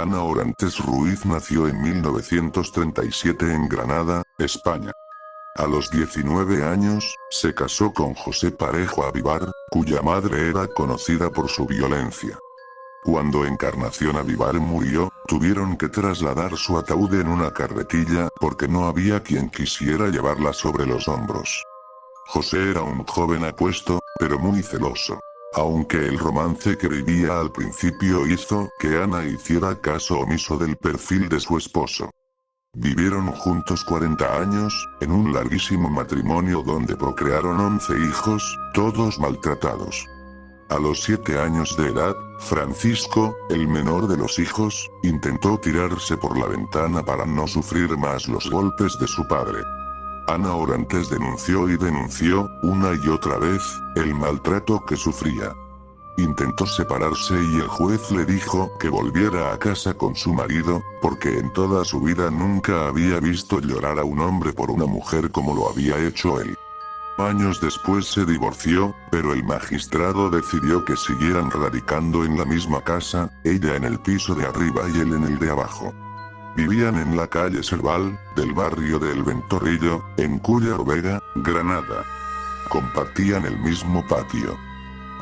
Ana Orantes Ruiz nació en 1937 en Granada, España. A los 19 años, se casó con José Parejo Avivar, cuya madre era conocida por su violencia. Cuando Encarnación Avivar murió, tuvieron que trasladar su ataúd en una carretilla porque no había quien quisiera llevarla sobre los hombros. José era un joven apuesto, pero muy celoso. Aunque el romance que vivía al principio hizo que Ana hiciera caso omiso del perfil de su esposo. Vivieron juntos 40 años, en un larguísimo matrimonio donde procrearon 11 hijos, todos maltratados. A los 7 años de edad, Francisco, el menor de los hijos, intentó tirarse por la ventana para no sufrir más los golpes de su padre. Ana Orantes denunció y denunció, una y otra vez, el maltrato que sufría. Intentó separarse y el juez le dijo que volviera a casa con su marido, porque en toda su vida nunca había visto llorar a un hombre por una mujer como lo había hecho él. Años después se divorció, pero el magistrado decidió que siguieran radicando en la misma casa, ella en el piso de arriba y él en el de abajo. Vivían en la calle Serval, del barrio de El Ventorrillo, en Cúllar Vega, Granada. Compartían el mismo patio.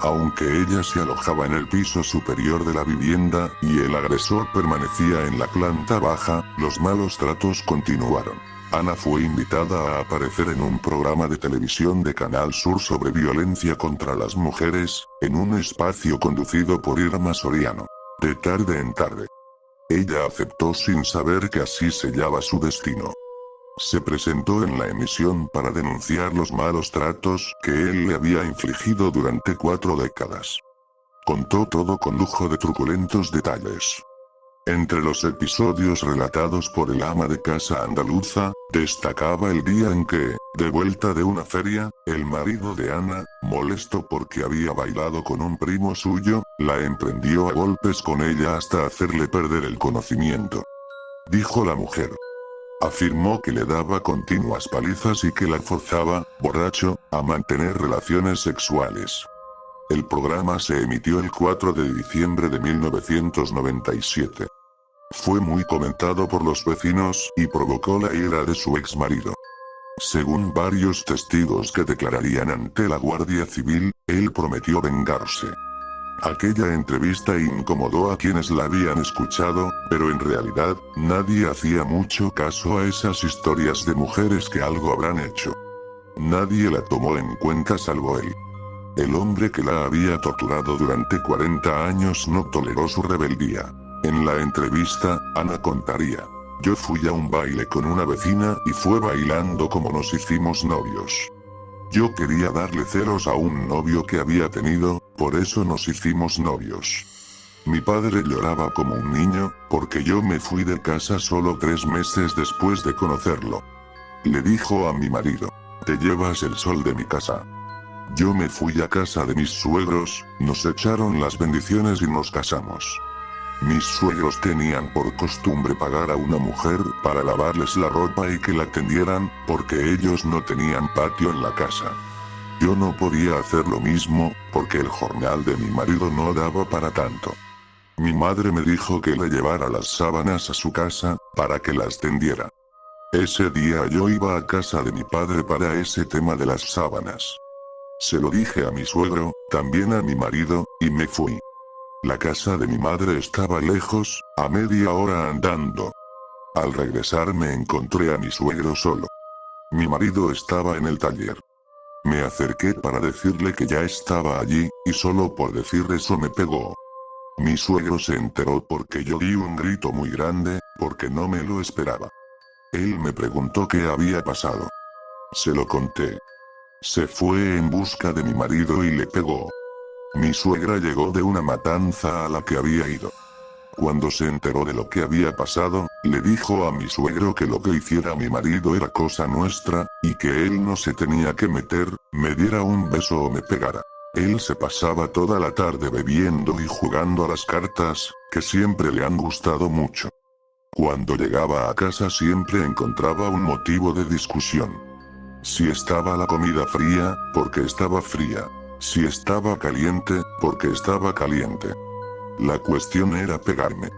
Aunque ella se alojaba en el piso superior de la vivienda, y el agresor permanecía en la planta baja, los malos tratos continuaron. Ana fue invitada a aparecer en un programa de televisión de Canal Sur sobre violencia contra las mujeres, en un espacio conducido por Irma Soriano. De tarde en tarde. Ella aceptó sin saber que así sellaba su destino. Se presentó en la emisión para denunciar los malos tratos que él le había infligido durante 4 décadas. Contó todo con lujo de truculentos detalles. Entre los episodios relatados por el ama de casa andaluza, destacaba el día en que, de vuelta de una feria, el marido de Ana, molesto porque había bailado con un primo suyo, la emprendió a golpes con ella hasta hacerle perder el conocimiento. Dijo la mujer. Afirmó que le daba continuas palizas y que la forzaba, borracho, a mantener relaciones sexuales. El programa se emitió el 4 de diciembre de 1997. Fue muy comentado por los vecinos y provocó la ira de su exmarido. Según varios testigos que declararían ante la Guardia Civil, él prometió vengarse. Aquella entrevista incomodó a quienes la habían escuchado, pero en realidad, nadie hacía mucho caso a esas historias de mujeres que algo habrán hecho. Nadie la tomó en cuenta salvo él. El hombre que la había torturado durante 40 años no toleró su rebeldía. En la entrevista, Ana contaría. Yo fui a un baile con una vecina y fue bailando como nos hicimos novios. Yo quería darle celos a un novio que había tenido, por eso nos hicimos novios. Mi padre lloraba como un niño, porque yo me fui de casa solo 3 meses después de conocerlo. Le dijo a mi marido, te llevas el sol de mi casa. Yo me fui a casa de mis suegros, nos echaron las bendiciones y nos casamos. Mis suegros tenían por costumbre pagar a una mujer para lavarles la ropa y que la tendieran, porque ellos no tenían patio en la casa. Yo no podía hacer lo mismo, porque el jornal de mi marido no daba para tanto. Mi madre me dijo que le llevara las sábanas a su casa, para que las tendiera. Ese día yo iba a casa de mi padre para ese tema de las sábanas. Se lo dije a mi suegro, también a mi marido, y me fui. La casa de mi madre estaba lejos, a media hora andando. Al regresar me encontré a mi suegro solo. Mi marido estaba en el taller. Me acerqué para decirle que ya estaba allí, y solo por decir eso me pegó. Mi suegro se enteró porque yo di un grito muy grande, porque no me lo esperaba. Él me preguntó qué había pasado. Se lo conté. Se fue en busca de mi marido y le pegó. Mi suegra llegó de una matanza a la que había ido. Cuando se enteró de lo que había pasado, le dijo a mi suegro que lo que hiciera mi marido era cosa nuestra, y que él no se tenía que meter, me diera un beso o me pegara. Él se pasaba toda la tarde bebiendo y jugando a las cartas, que siempre le han gustado mucho. Cuando llegaba a casa siempre encontraba un motivo de discusión. Si estaba la comida fría, porque estaba fría. Si estaba caliente, porque estaba caliente. La cuestión era pegarme.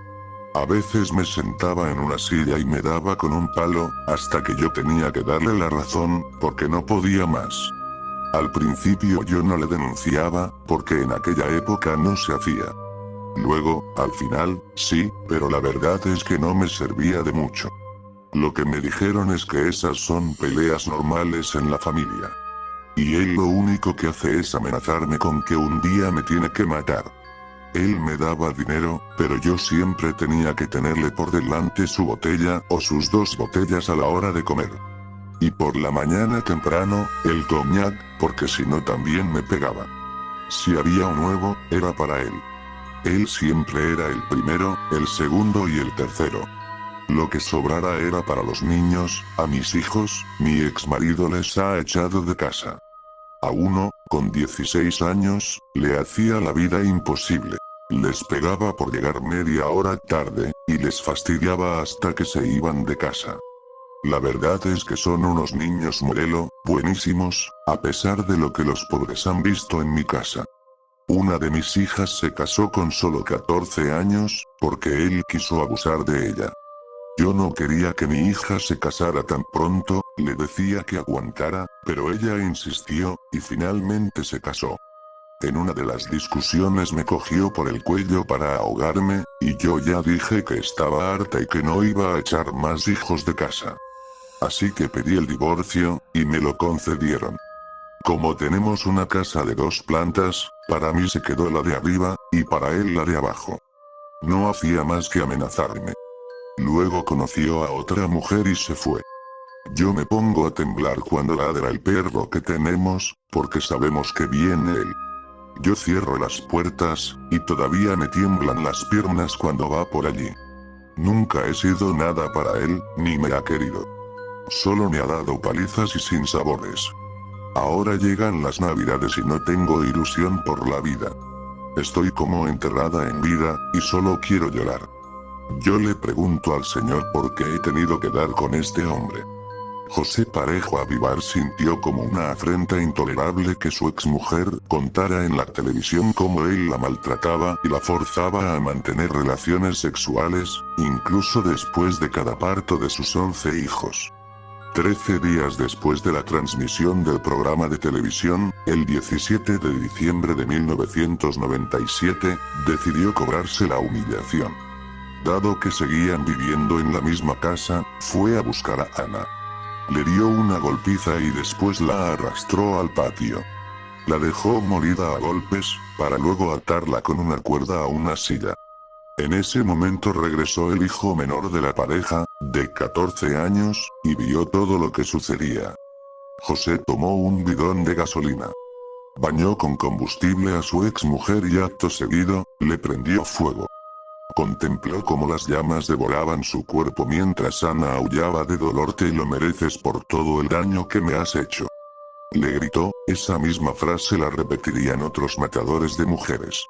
A veces me sentaba en una silla y me daba con un palo, hasta que yo tenía que darle la razón, porque no podía más. Al principio yo no le denunciaba, porque en aquella época no se hacía. Luego, al final, sí, pero la verdad es que no me servía de mucho. Lo que me dijeron es que esas son peleas normales en la familia. Y él lo único que hace es amenazarme con que un día me tiene que matar. Él me daba dinero, pero yo siempre tenía que tenerle por delante su botella o sus 2 botellas a la hora de comer. Y por la mañana temprano, el coñac, porque si no también me pegaba. Si había un nuevo, era para él. Él siempre era el primero, el segundo y el tercero. Lo que sobrara era para los niños, a mis hijos, mi exmarido les ha echado de casa. A uno, con 16 años, le hacía la vida imposible. Les pegaba por llegar media hora tarde, y les fastidiaba hasta que se iban de casa. La verdad es que son unos niños modelo, buenísimos, a pesar de lo que los pobres han visto en mi casa. Una de mis hijas se casó con solo 14 años, porque él quiso abusar de ella. Yo no quería que mi hija se casara tan pronto, le decía que aguantara, pero ella insistió, y finalmente se casó. En una de las discusiones me cogió por el cuello para ahogarme, y yo ya dije que estaba harta y que no iba a echar más hijos de casa. Así que pedí el divorcio, y me lo concedieron. Como tenemos una casa de 2 plantas, para mí se quedó la de arriba, y para él la de abajo. No hacía más que amenazarme. Luego conoció a otra mujer y se fue. Yo me pongo a temblar cuando ladra el perro que tenemos, porque sabemos que viene él. Yo cierro las puertas, y todavía me tiemblan las piernas cuando va por allí. Nunca he sido nada para él, ni me ha querido. Solo me ha dado palizas y sinsabores. Ahora llegan las navidades y no tengo ilusión por la vida. Estoy como enterrada en vida, y solo quiero llorar. Yo le pregunto al Señor por qué he tenido que dar con este hombre. José Parejo Avivar sintió como una afrenta intolerable que su exmujer contara en la televisión cómo él la maltrataba y la forzaba a mantener relaciones sexuales, incluso después de cada parto de sus 11 hijos. 13 días después de la transmisión del programa de televisión, el 17 de diciembre de 1997, decidió cobrarse la humillación. Dado que seguían viviendo en la misma casa, fue a buscar a Ana. Le dio una golpiza y después la arrastró al patio. La dejó molida a golpes, para luego atarla con una cuerda a una silla. En ese momento regresó el hijo menor de la pareja, de 14 años, y vio todo lo que sucedía. José tomó un bidón de gasolina. Bañó con combustible a su exmujer y acto seguido, le prendió fuego. Contempló cómo las llamas devoraban su cuerpo mientras Ana aullaba de dolor: "Te lo mereces por todo el daño que me has hecho". Le gritó, esa misma frase la repetirían otros matadores de mujeres.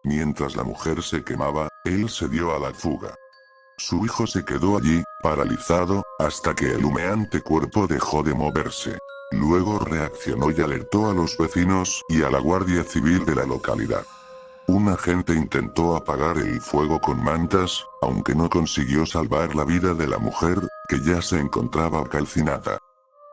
Mientras la mujer se quemaba, él se dio a la fuga. Su hijo se quedó allí, paralizado, hasta que el humeante cuerpo dejó de moverse. Luego reaccionó y alertó a los vecinos y a la Guardia Civil de la localidad. Un agente intentó apagar el fuego con mantas, aunque no consiguió salvar la vida de la mujer, que ya se encontraba calcinada.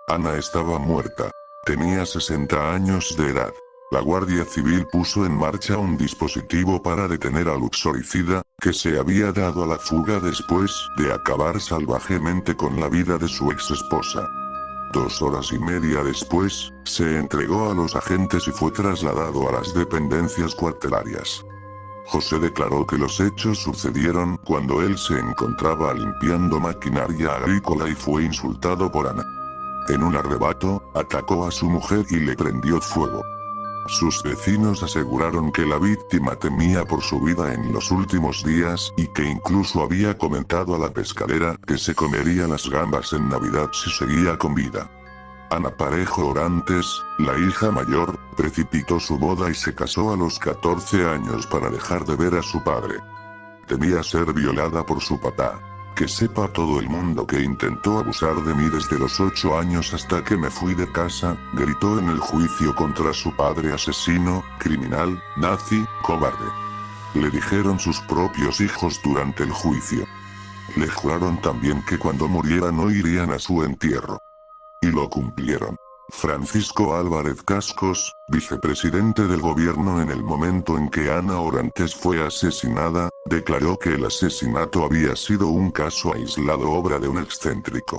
Ana estaba muerta. Tenía 60 años de edad. La Guardia Civil puso en marcha un dispositivo para detener al uxoricida, que se había dado a la fuga después de acabar salvajemente con la vida de su exesposa. 2 horas y media después, se entregó a los agentes y fue trasladado a las dependencias cuartelarias. José declaró que los hechos sucedieron cuando él se encontraba limpiando maquinaria agrícola y fue insultado por Ana. En un arrebato, atacó a su mujer y le prendió fuego. Sus vecinos aseguraron que la víctima temía por su vida en los últimos días y que incluso había comentado a la pescadera que se comería las gambas en Navidad si seguía con vida. Ana Parejo Orantes, la hija mayor, precipitó su boda y se casó a los 14 años para dejar de ver a su padre. Temía ser violada por su papá. Que sepa todo el mundo que intentó abusar de mí desde los 8 años hasta que me fui de casa, gritó en el juicio contra su padre: asesino, criminal, nazi, cobarde. Le dijeron sus propios hijos durante el juicio. Le juraron también que cuando muriera no irían a su entierro. Y lo cumplieron. Francisco Álvarez Cascos, vicepresidente del gobierno en el momento en que Ana Orantes fue asesinada, declaró que el asesinato había sido un caso aislado, obra de un excéntrico.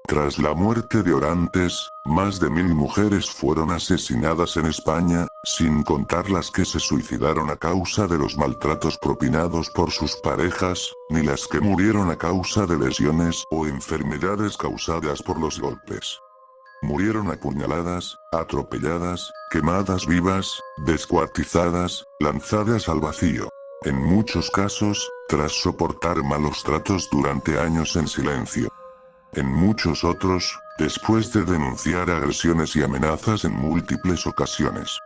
Tras la muerte de Orantes, más de 1000 mujeres fueron asesinadas en España, sin contar las que se suicidaron a causa de los maltratos propinados por sus parejas, ni las que murieron a causa de lesiones o enfermedades causadas por los golpes. Murieron apuñaladas, atropelladas, quemadas vivas, descuartizadas, lanzadas al vacío. En muchos casos, tras soportar malos tratos durante años en silencio. En muchos otros, después de denunciar agresiones y amenazas en múltiples ocasiones.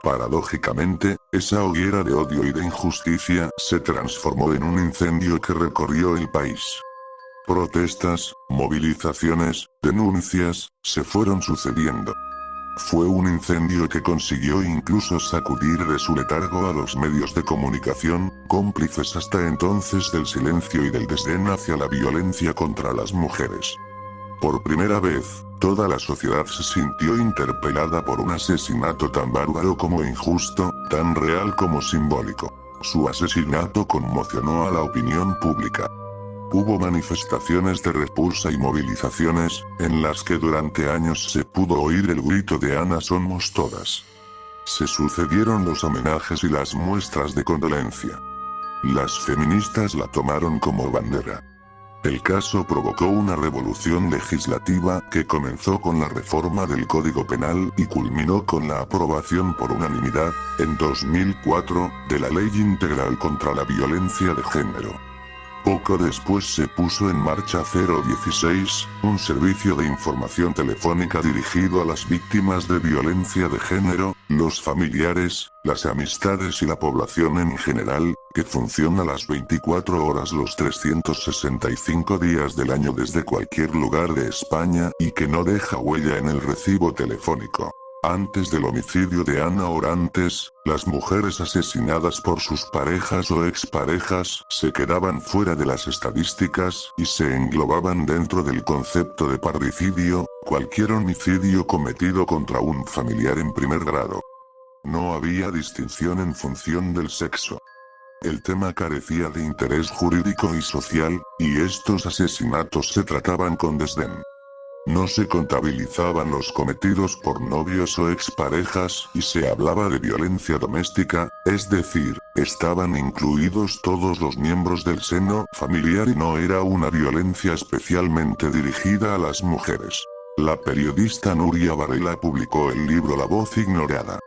Paradójicamente, esa hoguera de odio y de injusticia se transformó en un incendio que recorrió el país. Protestas, movilizaciones, denuncias, se fueron sucediendo. Fue un incendio que consiguió incluso sacudir de su letargo a los medios de comunicación, cómplices hasta entonces del silencio y del desdén hacia la violencia contra las mujeres. Por primera vez, toda la sociedad se sintió interpelada por un asesinato tan bárbaro como injusto, tan real como simbólico. Su asesinato conmocionó a la opinión pública. Hubo manifestaciones de repulsa y movilizaciones, en las que durante años se pudo oír el grito de Ana somos todas. Se sucedieron los homenajes y las muestras de condolencia. Las feministas la tomaron como bandera. El caso provocó una revolución legislativa que comenzó con la reforma del Código Penal y culminó con la aprobación por unanimidad, en 2004, de la Ley Integral contra la Violencia de Género. Poco después se puso en marcha 016, un servicio de información telefónica dirigido a las víctimas de violencia de género, los familiares, las amistades y la población en general, que funciona las 24 horas los 365 días del año desde cualquier lugar de España y que no deja huella en el recibo telefónico. Antes del homicidio de Ana Orantes, las mujeres asesinadas por sus parejas o exparejas se quedaban fuera de las estadísticas y se englobaban dentro del concepto de parricidio, cualquier homicidio cometido contra un familiar en primer grado. No había distinción en función del sexo. El tema carecía de interés jurídico y social, y estos asesinatos se trataban con desdén. No se contabilizaban los cometidos por novios o exparejas y se hablaba de violencia doméstica, es decir, estaban incluidos todos los miembros del seno familiar y no era una violencia especialmente dirigida a las mujeres. La periodista Nuria Varela publicó el libro La voz ignorada.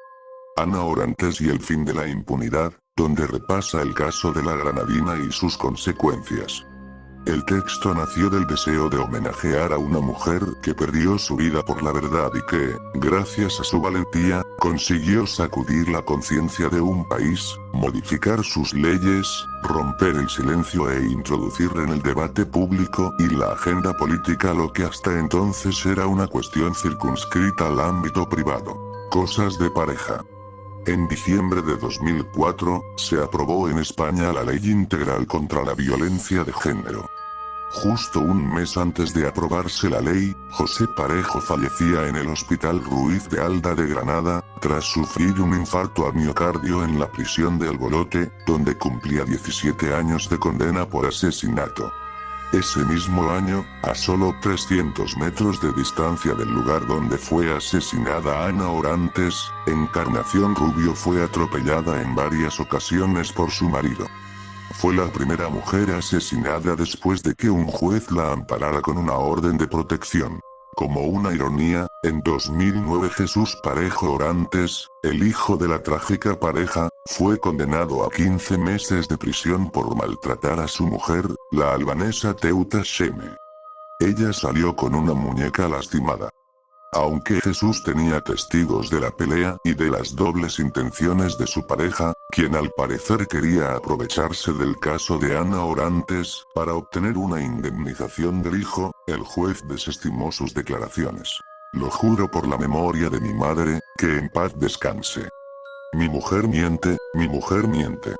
Ana Orantes y el fin de la impunidad, donde repasa el caso de la granadina y sus consecuencias. El texto nació del deseo de homenajear a una mujer que perdió su vida por la verdad y que, gracias a su valentía, consiguió sacudir la conciencia de un país, modificar sus leyes, romper el silencio e introducir en el debate público y la agenda política lo que hasta entonces era una cuestión circunscrita al ámbito privado. Cosas de pareja. En diciembre de 2004, se aprobó en España la Ley Integral contra la Violencia de Género. Justo un mes antes de aprobarse la ley, José Parejo fallecía en el Hospital Ruiz de Alda de Granada, tras sufrir un infarto al miocardio en la prisión de Albolote, donde cumplía 17 años de condena por asesinato. Ese mismo año, a solo 300 metros de distancia del lugar donde fue asesinada Ana Orantes, Encarnación Rubio fue atropellada en varias ocasiones por su marido. Fue la primera mujer asesinada después de que un juez la amparara con una orden de protección. Como una ironía, en 2009 Jesús Parejo Orantes, el hijo de la trágica pareja, fue condenado a 15 meses de prisión por maltratar a su mujer, la albanesa Teuta Sheme. Ella salió con una muñeca lastimada. Aunque Jesús tenía testigos de la pelea y de las dobles intenciones de su pareja, quien al parecer quería aprovecharse del caso de Ana Orantes para obtener una indemnización del hijo, el juez desestimó sus declaraciones. Lo juro por la memoria de mi madre, que en paz descanse. Mi mujer miente, mi mujer miente.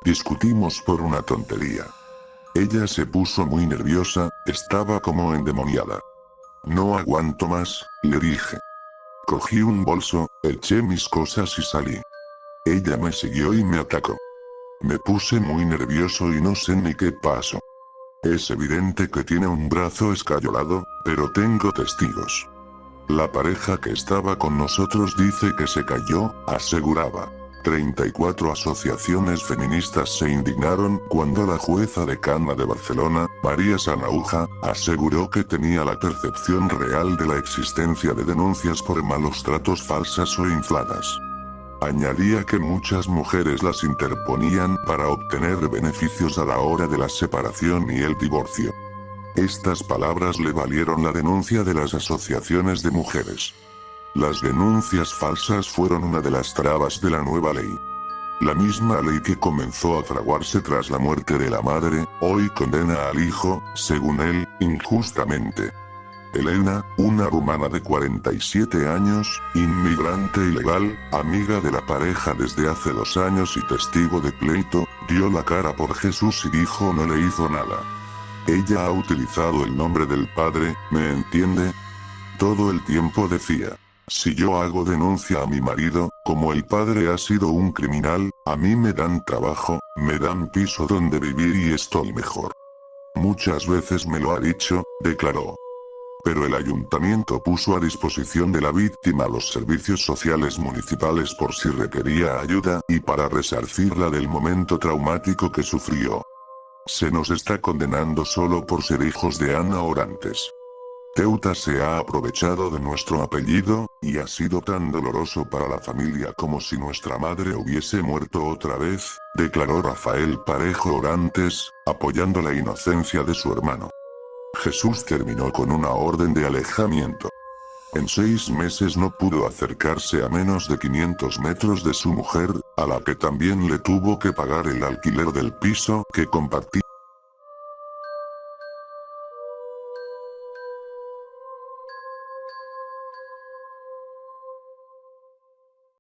Discutimos por una tontería. Ella se puso muy nerviosa, estaba como endemoniada. No aguanto más, le dije. Cogí un bolso, eché mis cosas y salí. Ella me siguió y me atacó. Me puse muy nervioso y no sé ni qué pasó. Es evidente que tiene un brazo escayolado, pero tengo testigos. La pareja que estaba con nosotros dice que se cayó, aseguraba. 34 asociaciones feministas se indignaron cuando la jueza decana de Barcelona, María Sanauja, aseguró que tenía la percepción real de la existencia de denuncias por malos tratos falsas o infladas. Añadía que muchas mujeres las interponían para obtener beneficios a la hora de la separación y el divorcio. Estas palabras le valieron la denuncia de las asociaciones de mujeres. Las denuncias falsas fueron una de las trabas de la nueva ley. La misma ley que comenzó a fraguarse tras la muerte de la madre, hoy condena al hijo, según él, injustamente. Elena, una rumana de 47 años, inmigrante ilegal, amiga de la pareja desde hace 2 años y testigo de pleito, dio la cara por Jesús y dijo no le hizo nada. Ella ha utilizado el nombre del padre, ¿me entiende? Todo el tiempo decía. Si yo hago denuncia a mi marido, como el padre ha sido un criminal, a mí me dan trabajo, me dan piso donde vivir y estoy mejor. Muchas veces me lo ha dicho, declaró. Pero el ayuntamiento puso a disposición de la víctima los servicios sociales municipales por si requería ayuda y para resarcirla del momento traumático que sufrió. Se nos está condenando solo por ser hijos de Ana Orantes. Teuta se ha aprovechado de nuestro apellido, y ha sido tan doloroso para la familia como si nuestra madre hubiese muerto otra vez, declaró Rafael Parejo Orantes, apoyando la inocencia de su hermano. Jesús terminó con una orden de alejamiento. En 6 meses no pudo acercarse a menos de 500 metros de su mujer, a la que también le tuvo que pagar el alquiler del piso que compartía.